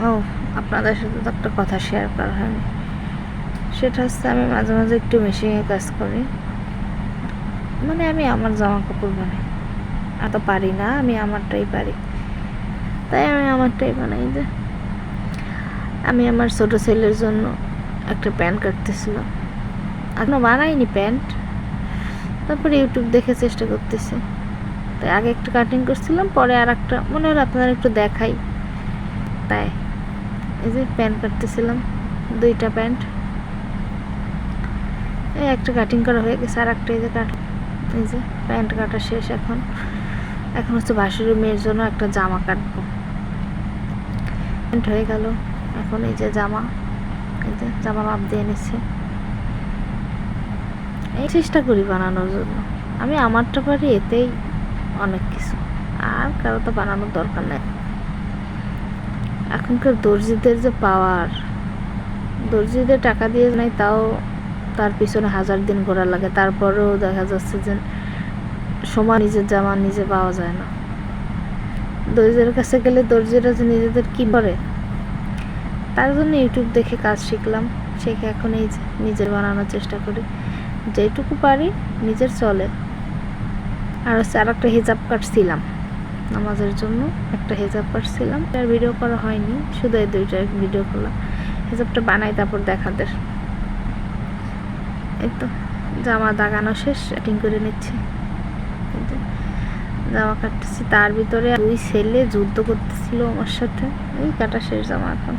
ও, আপনাদের সাথে তো একটা কথা শেয়ার করা হয়নি। সেটা হচ্ছে আমি মাঝে মাঝে একটু মেশিনে কাজ করি, মানে আমি আমার জামা কাপড় বানাই। এত পারি না, আমি আমারটাই পারি, তাই আমি আমারটাই বানাই। যে আমি আমার ছোট ছেলের জন্য একটা প্যান্ট কাটতেছিলাম, এখনো বানাইনি প্যান্ট, তারপরে ইউটিউব দেখে চেষ্টা করতেছি। তাই আগে একটা কাটিং করছিলাম, পরে আর একটা মনে হলো আপনারা একটু দেখাই, তাই এই যে প্যান্ট কাটতেছিলাম, 2টা প্যান্ট। এই একটা কাটিং করা হয়ে গেছে, আর একটা এই যে এই যে প্যান্ট কাটা শেষ। এখন হচ্ছে ভাসুরের মেয়ের জন্য একটা জামা কাটবো। প্যান্ট হয়ে গেল, এখন এই যে জামা, এই যে জামা মাপ দিয়ে নিচ্ছে। এই চেষ্টা করি বানানোর জন্য, আমি আমারটা পারি, এতেই অনেক কিছু, আর কারো তো বানানোর দরকার নেই। এখনকার দর্জিদের যে পাওয়ার, দর্জিদের টাকা দিয়ে নাই, তাও তার পিছনে 1000 দিন ঘোরা লাগে, তারপরেও দেখা যাচ্ছে যে সময় নিজের জামা নিজে পাওয়া যায় না। দর্জিদের কাছে গেলে দর্জিরা যে নিজেদের কি করে, তার জন্য ইউটিউব দেখে কাজ শিখলাম, শিখে এখন এই যে নিজের বানানোর চেষ্টা করি, যেটুকু পারি নিজের চলে। আর হচ্ছে আর একটা হিজাব কাটছিলাম নামাজের জন্য, একটা হিজাব কাটছিলাম, তার ভিডিও করা হয়নি, শুধু এই 2টা ভিডিও করলাম। হিজাবটা বানাই তারপর দেখাদের। এই তো জামা দাগানো শেষ, কাটিং করে নিচ্ছি, জামা কাটতেছি। তার ভিতরে 2 ছেলে যুদ্ধ করতেছিল আমার সাথে, এই কাটা শেষ জামা এখন।